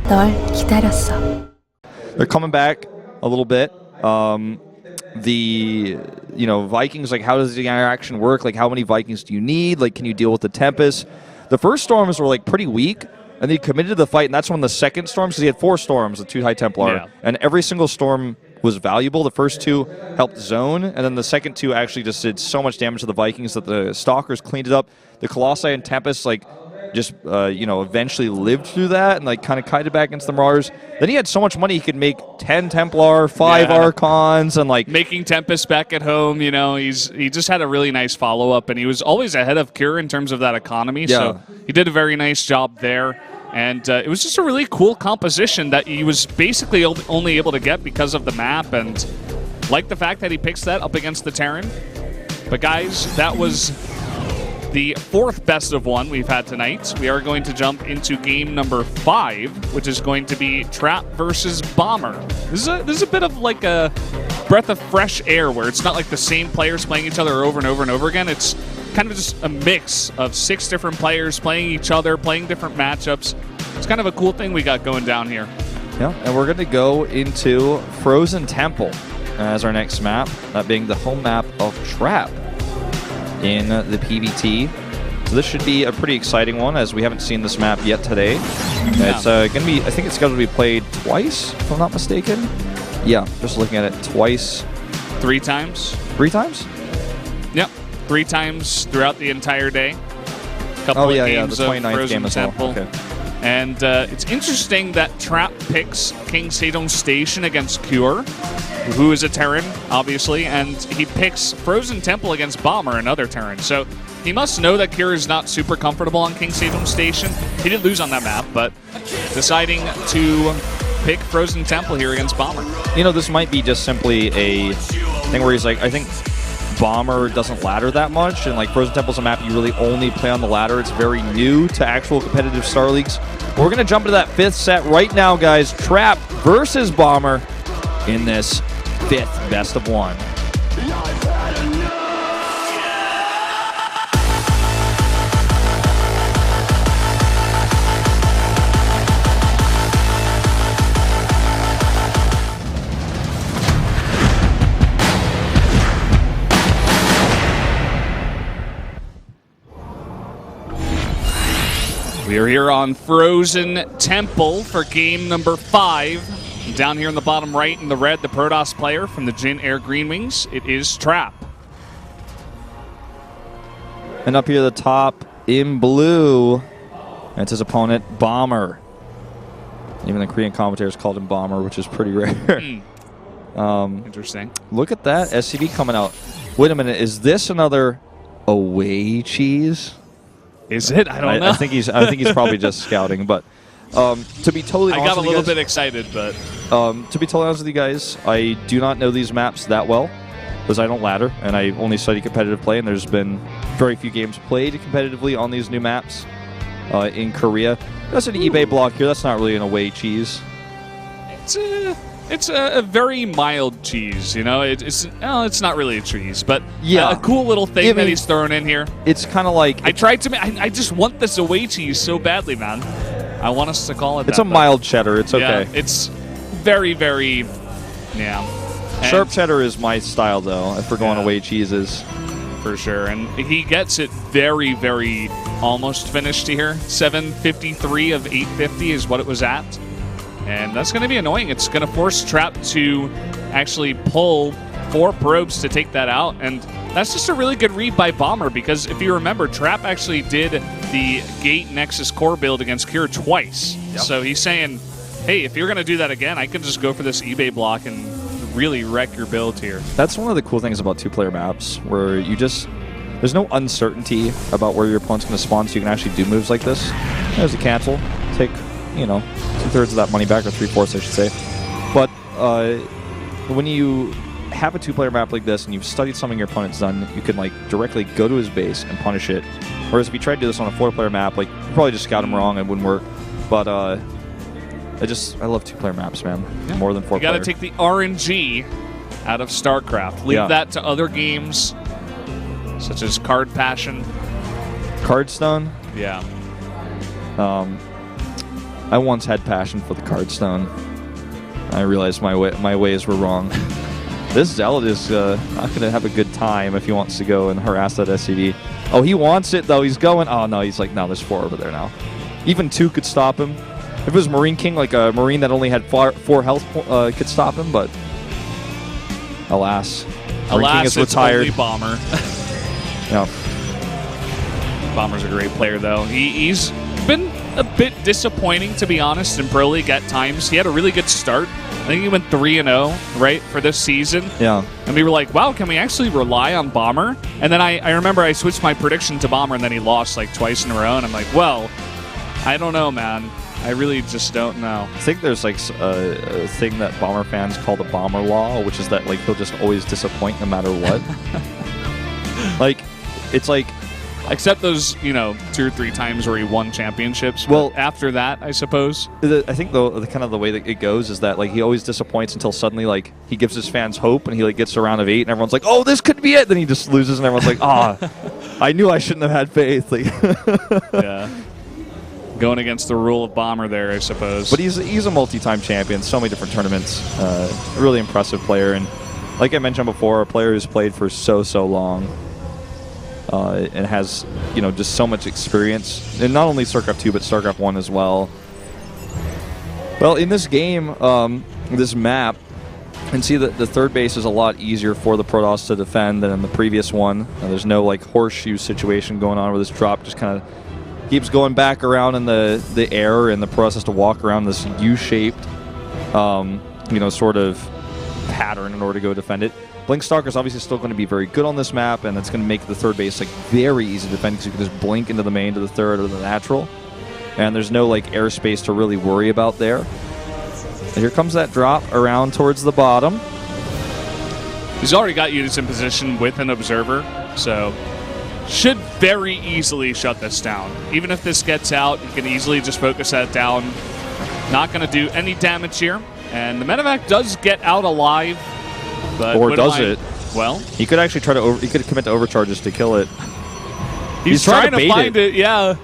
널 기다렸어. They're coming back a little bit. The Vikings, like, how does the interaction work? Like, how many Vikings do you need? Like, can you deal with the Tempest? The first storms were like pretty weak, and they committed to the fight, and that's when the second storm, because he had 4 storms, the 2 High Templar, and every single storm was valuable. The first 2 helped zone, and then the second 2 actually just did so much damage to the Vikings that the Stalkers cleaned it up. The Colossi and Tempest, like, just eventually lived through that and like kind of kited back against the Marauders. Then he had so much money he could make 10 Templar, 5 Archons, and like making Tempest back at home. You know, he just had a really nice follow up, and he was always ahead of Cure in terms of that economy. So he did a very nice job there. And it was just a really cool composition that he was basically only able to get because of the map, and like the fact that he picks that up against the Terran. But guys, that was the 4th best of 1 we've had tonight. We are going to jump into game number 5, which is going to be Trap versus Bomber. This is a bit of like a breath of fresh air, where it's not like the same players playing each other over and over and over again. It's kind of just a mix of 6 different players playing each other, playing different matchups. It's kind of a cool thing we got going down here. Yeah, and we're going to go into Frozen Temple as our next map, that being the home map of Trap in the PvT. So this should be a pretty exciting one, as we haven't seen this map yet today. It's going to be, I think it's scheduled to be played twice, if I'm not mistaken. Yeah, just looking at it, twice. 3 times. 3 times? Yep, 3 times throughout the entire day. Couple of games the 29th Frozen game as Temple. Well. Okay. And it's interesting that Trap picks King Sadom's Station against Cure, who is a Terran, obviously, and he picks Frozen Temple against Bomber, another Terran. So he must know that Cure is not super comfortable on King Sadom's Station. He did lose on that map, but deciding to pick Frozen Temple here against Bomber. You know, this might be just simply a thing where he's like, I think Bomber doesn't ladder that much, and like Frozen Temple's a map you really only play on the ladder. It's very new to actual competitive Star Leagues. We're going to jump into that 5th set right now, guys. Trap versus Bomber in this 5th best of 1. We are here on Frozen Temple for game number 5. Down here in the bottom right in the red, the Protoss player from the Jin Air Green Wings. It is Trap. And up here at the top in blue, it's his opponent, Bomber. Even the Korean commentators called him Bomber, which is pretty rare. Interesting. Look at that SCV coming out. Wait a minute, is this another away cheese? Is it? I don't know. I think he's probably just scouting. But to be totally honest, I got a little bit excited. But to be totally honest with you guys, I do not know these maps that well, because I don't ladder and I only study competitive play. And there's been very few games played competitively on these new maps in Korea. That's an eBay block here. That's not really an away cheese. It's a very mild cheese, you know. It's not really a cheese, but a cool little thing that he's throwing in here. It's kind of like I just want this away cheese so badly, man. I want us to call it. It's a mild cheddar. It's okay. Yeah, it's very, very, Sharp cheddar is my style, though. If we're going away cheeses, for sure. And he gets it very, very almost finished here. 753 of 850 is what it was at. And that's going to be annoying. It's going to force Trap to actually pull 4 probes to take that out. And that's just a really good read by Bomber, because if you remember, Trap actually did the Gate Nexus core build against Cure twice. Yep. So he's saying, hey, if you're going to do that again, I can just go for this eBay block and really wreck your build here. That's one of the cool things about 2-player maps, where you just, there's no uncertainty about where your opponent's going to spawn, so you can actually do moves like this. There's a cancel. Take, 2/3 of that money back, or 3/4, I should say. But when you have a 2-player map like this and you've studied something your opponent's done, you can like directly go to his base and punish it. Whereas if you tried to do this on a 4-player map, like, you probably just scout him wrong and it wouldn't work. But I love 2-player maps, man. Yeah. More than 4-player. You got to take the RNG out of StarCraft. Leave that to other games such as Card Passion, Cardstone. Yeah. I once had passion for the card stone. I realized my ways were wrong. This Zealot is not going to have a good time if he wants to go and harass that SCV. Oh, he wants it, though. He's going. Oh, no, he's like, no, there's 4 over there now. Even 2 could stop him. If it was Marine King, like a Marine that only had 4 health, could stop him, but alas. Marine King is retired. It's only Bomber. Yeah. Bomber's a great player, though. He's been a bit disappointing, to be honest, in Pro League at times. He had a really good start. I think he went 3-0, right, for this season. Yeah. And we were like, wow, can we actually rely on Bomber? And then I remember I switched my prediction to Bomber, and then he lost like twice in a row. And I'm like, well, I don't know, man. I really just don't know. I think there's like a thing that Bomber fans call the Bomber Law, which is that like he'll just always disappoint no matter what. Like, it's like... Except those, 2 or 3 times where he won championships. Well, after that, I suppose. I think the kind of the way that it goes is that like he always disappoints until suddenly like he gives his fans hope and he like gets to round of 8 and everyone's like, oh, this could be it. Then he just loses and everyone's like, I knew I shouldn't have had faith. Like, yeah. Going against the rule of Bomber there, I suppose. But he's a multi-time champion, so many different tournaments. Really impressive player, and like I mentioned before, a player who's played for so long. And has, just so much experience. And not only StarCraft 2, but StarCraft 1 as well. Well, in this game, this map, you can see that the third base is a lot easier for the Protoss to defend than in the previous one. There's no, like, horseshoe situation going on where this drop just kind of keeps going back around in the air, and the Protoss has to walk around this U-shaped, sort of pattern in order to go defend it. Blink Stalker's obviously still going to be very good on this map, and it's going to make the third base like very easy to defend because you can just blink into the main to the third or the natural, and there's no like airspace to really worry about there. And here comes that drop around towards the bottom. He's already got units in position with an observer, so should very easily shut this down. Even if this gets out, you can easily just focus that down. Not going to do any damage here, and the medevac does get out alive. But or does it? Well, he could actually try to he could commit to overcharges to kill it. He's trying to find it. Yeah.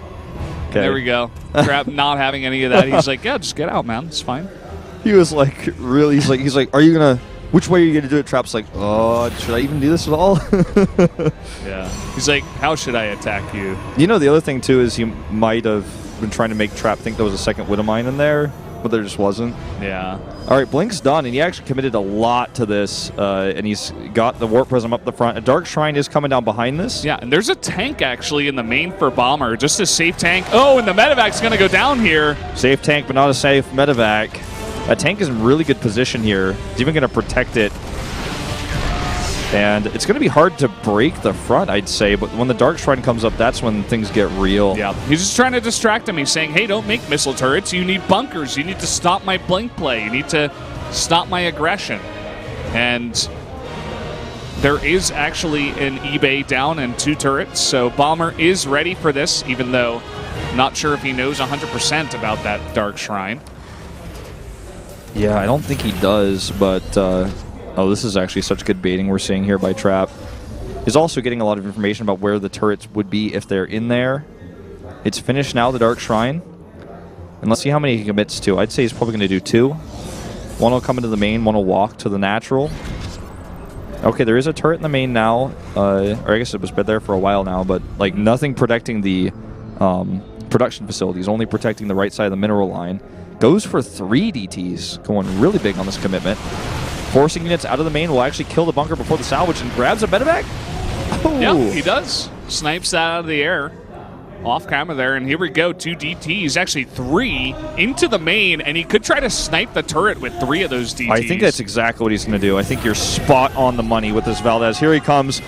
Okay. There we go. Crap, not having any of that. He's like, yeah, just get out, man. It's fine. He was like, really? He's like, are you gonna? Which way are you gonna do it? Trap's like, oh, should I even do this at all? Yeah. He's like, how should I attack you? The other thing too is he might have been trying to make Trap think there was a second Widowmine in there, but there just wasn't. Yeah. All right, Blink's done, and he actually committed a lot to this, and he's got the Warp Prism up the front. A Dark Shrine is coming down behind this. Yeah, and there's a tank actually in the main for Bomber, just a safe tank. Oh, and the medevac's going to go down here. Safe tank, but not a safe medevac. That tank is in really good position here. He's even going to protect it. And it's going to be hard to break the front, I'd say, but when the Dark Shrine comes up, that's when things get real. Yeah, he's just trying to distract him. He's saying, hey, don't make missile turrets. You need bunkers. You need to stop my blink play. You need to stop my aggression. And there is actually an eBay down and 2 turrets, so Bomber is ready for this, even though not sure if he knows 100% about that Dark Shrine. Yeah, I don't think he does, but... oh, this is actually such good baiting we're seeing here by Trap. He's also getting a lot of information about where the turrets would be if they're in there. It's finished now, the Dark Shrine. And let's see how many he commits to. I'd say he's probably going to do 2. One will come into the main, one will walk to the natural. Okay, there is a turret in the main now. Or I guess it was been there for a while now, but like nothing protecting the production facilities, only protecting the right side of the mineral line. Goes for 3 DTs, going really big on this commitment. Forcing units out of the main will actually kill the bunker before the salvage and grabs a medevac. Oh. Yeah, he does. Snipes that out of the air. Off camera there, and here we go. 2 DTs, actually 3 into the main, and he could try to snipe the turret with 3 of those DTs. I think that's exactly what he's going to do. I think you're spot on the money with this Valdez. Here he comes.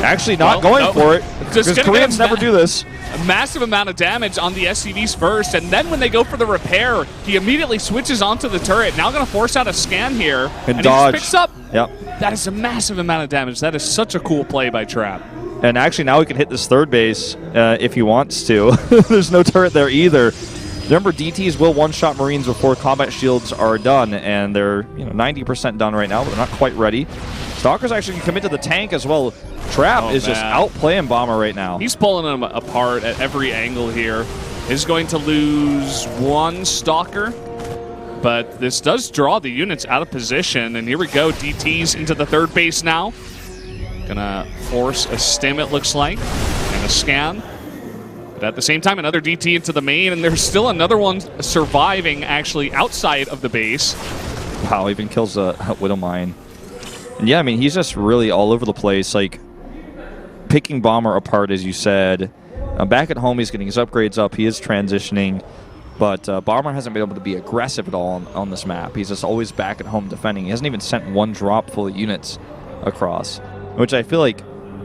Actually not going for it, because Koreans never do this. A massive amount of damage on the SCVs first, and then when they go for the repair, he immediately switches onto the turret. Now going to force out a scan here, and dodge. He just picks up. Yep. That is a massive amount of damage. That is such a cool play by Trap. And actually now he can hit this third base if he wants to. There's no turret there either. Remember, DTs will one-shot Marines before combat shields are done, and they're 90% done right now, but they're not quite ready. Stalker's actually can commit to the tank as well. Trap is just outplaying Bomber right now. He's pulling him apart at every angle here. is going to lose 1 Stalker, but this does draw the units out of position. And here we go, DTs into the third base now. Gonna force a stim, it looks like, and a scan. But at the same time, another DT into the main, and there's still another one surviving actually outside of the base. Wow, even kills a Widowmine. And yeah, I mean, he's just really all over the place, like picking Bomber apart, as you said. Back at home, he's getting his upgrades up. He is transitioning. But Bomber hasn't been able to be aggressive at all on this map. He's just always back at home defending. He hasn't even sent 1 drop full of units across, which I feel like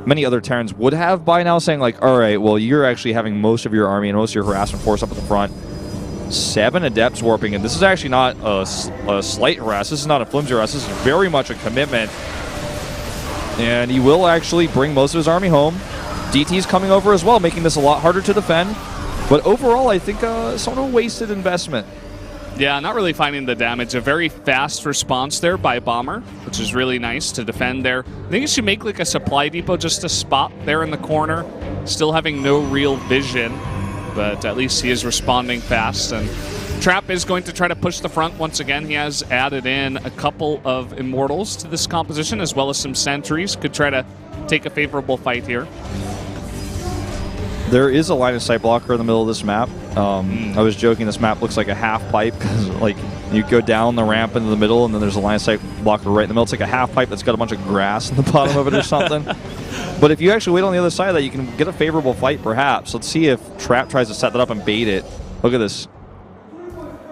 many other Terrans would have by now, saying like, all right, well, you're actually having most of your army and most of your harassment force up at the front. 7 Adepts warping, and this is actually not a slight harass. This is not a flimsy harass. This is very much a commitment. And he will actually bring most of his army home. DT's coming over as well, making this a lot harder to defend. But overall, I think somewhat of a wasted investment. Yeah, not really finding the damage. A very fast response there by Bomber, which is really nice to defend there. I think you should make like a supply depot just a spot there in the corner, still having no real vision, but at least he is responding fast. And Trap is going to try to push the front once again. He has added in a couple of Immortals to this composition, as well as some Sentries. Could try to take a favorable fight here. There is a line of sight blocker in the middle of this map. I was joking, this map looks like a half pipe because like you go down the ramp into the middle and then there's a line of sight blocker right in the middle. It's like a half pipe that's got a bunch of grass in the bottom of it or something. But if you actually wait on the other side of that, you can get a favorable fight perhaps. Let's see if Trap tries to set that up and bait it. Look at this.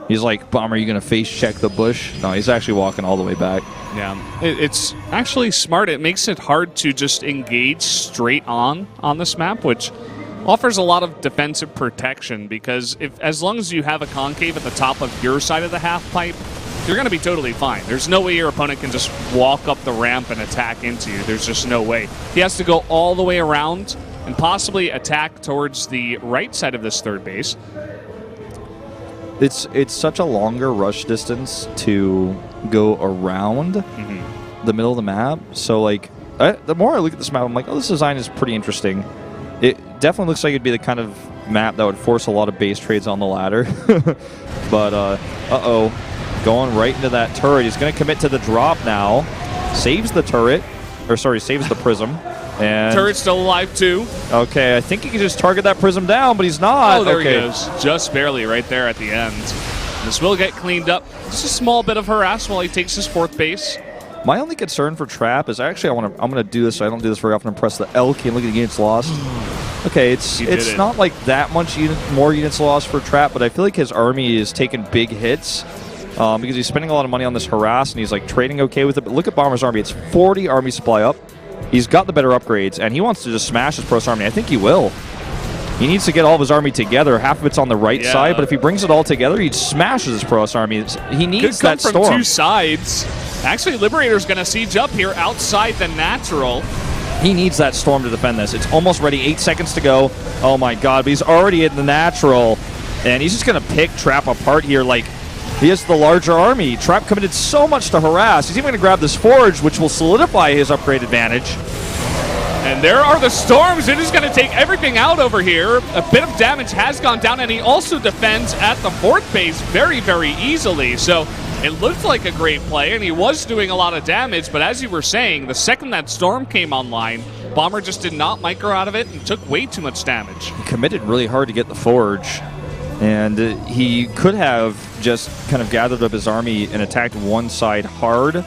He's like, Bomber, are you going to face check the bush? No, he's actually walking all the way back. Yeah, it's actually smart. It makes it hard to just engage straight on this map, which offers a lot of defensive protection, because as long as you have a concave at the top of your side of the half pipe, you're going to be totally fine. There's no way your opponent can just walk up the ramp and attack into you. There's just no way. He has to go all the way around and possibly attack towards the right side of this third base. It's such a longer rush distance to go around the middle of the map. So like, the more I look at this map, I'm like, oh, this design is pretty interesting. It definitely looks like it'd be the kind of map that would force a lot of base trades on the ladder. But, uh-oh. Going right into that turret. He's going to commit to the drop now. Saves the turret. Or, sorry, saves the prism. And Turret's still alive, too. Okay, I think he can just target that prism down, but he's not. Oh, there he goes. Just barely right there at the end. This will get cleaned up. Just a small bit of harass while he takes his 4th base. My only concern for Trap is actually I'm going to do this, so I don't do this very often, and press the L key and look at the units lost. Okay, it's not like that much more units lost for Trap, but I feel like his army is taking big hits because he's spending a lot of money on this harass, and he's like trading okay with it. But look at Bomber's army. It's 40 army supply up. He's got the better upgrades, and he wants to just smash his Protoss army. I think he will. He needs to get all of his army together. Half of it's on the right side, but if he brings it all together, he smashes his Protoss army. He needs that storm. Could come from 2 sides. Actually, Liberator's going to siege up here outside the natural. He needs that storm to defend this. It's almost ready. 8 seconds to go. Oh my god, but he's already in the natural. And he's just going to pick Trap apart here like he has the larger army. Trap committed so much to harass. He's even going to grab this Forge, which will solidify his upgrade advantage. And there are the storms. It is going to take everything out over here. A bit of damage has gone down, and he also defends at the 4th base very, very easily. So it looked like a great play, and he was doing a lot of damage. But as you were saying, the second that storm came online, Bomber just did not micro out of it and took way too much damage. He committed really hard to get the Forge. And he could have just kind of gathered up his army and attacked one side hard.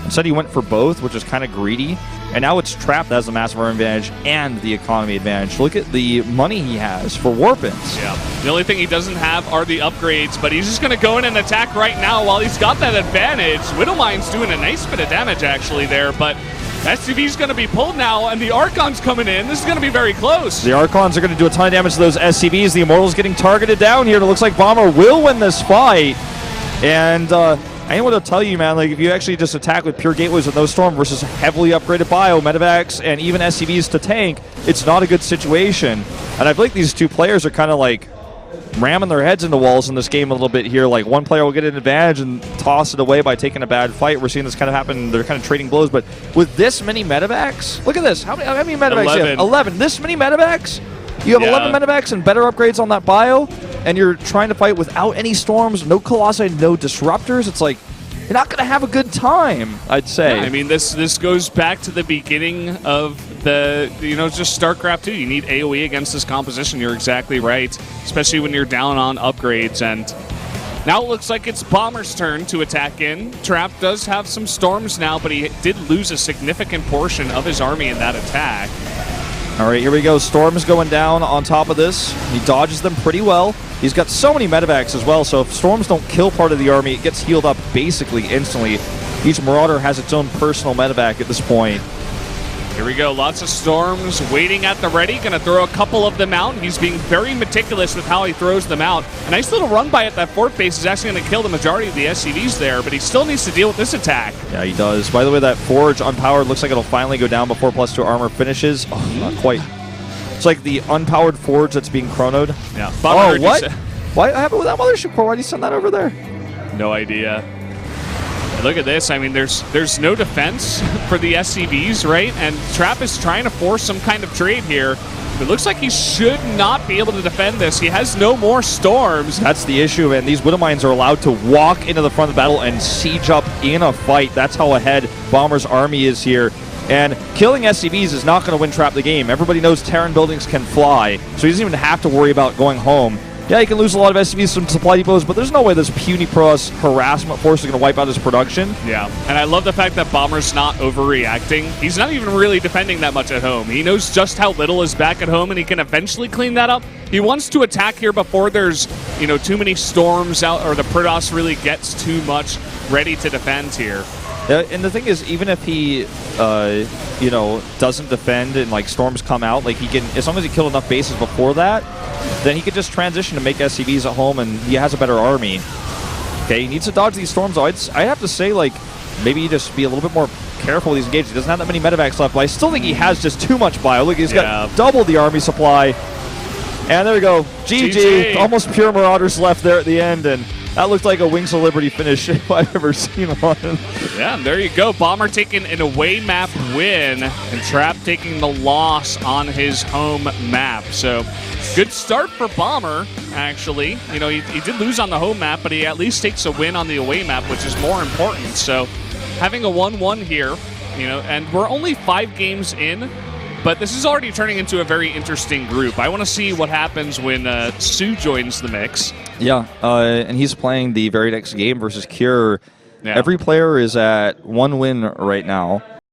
Instead, he went for both, which was kind of greedy. And now it's Trap that has the massive army advantage and the economy advantage. Look at the money he has for Warpins. Yeah. The only thing he doesn't have are the upgrades, but he's just going to go in and attack right now while he's got that advantage. Widowmine's doing a nice bit of damage, actually, there, but SCV's going to be pulled now, and the Archon's coming in. This is going to be very close. The Archons are going to do a ton of damage to those SCVs. The Immortal's getting targeted down here, and it looks like Bomber will win this fight. And I ain't want to tell you, man, like if you actually just attack with pure gateways with no storm versus heavily upgraded bio, medevacs, and even SCVs to tank, it's not a good situation. And I feel like these two players are kind of like ramming their heads into walls in this game a little bit here. Like one player will get an advantage and toss it away by taking a bad fight. We're seeing this kind of happen. They're kind of trading blows. But with this many medevacs, look at this. How many medevacs do you have? 11. This many medevacs? You have 11 medevacs and better upgrades on that bio, and you're trying to fight without any storms, no Colossi, no disruptors. It's like, you're not going to have a good time, I'd say. Yeah, I mean, this goes back to the beginning of the, just StarCraft 2. You need AoE against this composition. You're exactly right, especially when you're down on upgrades. And now it looks like it's Bomber's turn to attack in. Trap does have some storms now, but he did lose a significant portion of his army in that attack. All right, here we go. Storm's going down on top of this. He dodges them pretty well. He's got so many medevacs as well, so if storms don't kill part of the army, it gets healed up basically instantly. Each Marauder has its own personal medevac at this point. Here we go. Lots of storms waiting at the ready. Going to throw a couple of them out. He's being very meticulous with how he throws them out. A nice little run by at that fort base is actually going to kill the majority of the SCVs there, but he still needs to deal with this attack. Yeah, he does. By the way, that Forge unpowered looks like it'll finally go down before +2 armor finishes. Oh, not quite. It's like the unpowered Forge that's being chronoed. Yeah. Oh, what? What happened with that Mothership Core? Why did you send that over there? No idea. Look at this. I mean, there's no defense for the SCVs, right? And Trap is trying to force some kind of trade here. It looks like he should not be able to defend this. He has no more storms. That's the issue, and these Widowmines are allowed to walk into the front of the battle and siege up in a fight. That's how ahead Bomber's army is here. And killing SCVs is not going to win Trap the game. Everybody knows Terran buildings can fly, so he doesn't even have to worry about going home. Yeah, he can lose a lot of SCVs from supply depots, but there's no way this puny Protoss harassment force is going to wipe out his production. Yeah, and I love the fact that Bomber's not overreacting. He's not even really defending that much at home. He knows just how little is back at home, and he can eventually clean that up. He wants to attack here before there's, too many storms out, or the Protoss really gets too much ready to defend here. And the thing is, even if he, doesn't defend and like storms come out, like he can, as long as he killed enough bases before that, then he could just transition to make SCVs at home, and he has a better army. Okay, he needs to dodge these storms, though. I'd have to say, like, maybe just be a little bit more careful with these engagements. He doesn't have that many medevacs left, but I still think he has just too much bio. Look, he's got double the army supply. And there we go. GG. Almost pure Marauders left there at the end, and that looked like a Wings of Liberty finish if I've ever seen one. Yeah, there you go. Bomber taking an away map win, and Trap taking the loss on his home map. So, good start for Bomber, actually. He did lose on the home map, but he at least takes a win on the away map, which is more important. So, having a 1-1 here, and we're only 5 games in, but this is already turning into a very interesting group. I want to see what happens when Sue joins the mix. Yeah, and he's playing the very next game versus Cure. Yeah. Every player is at 1 win right now.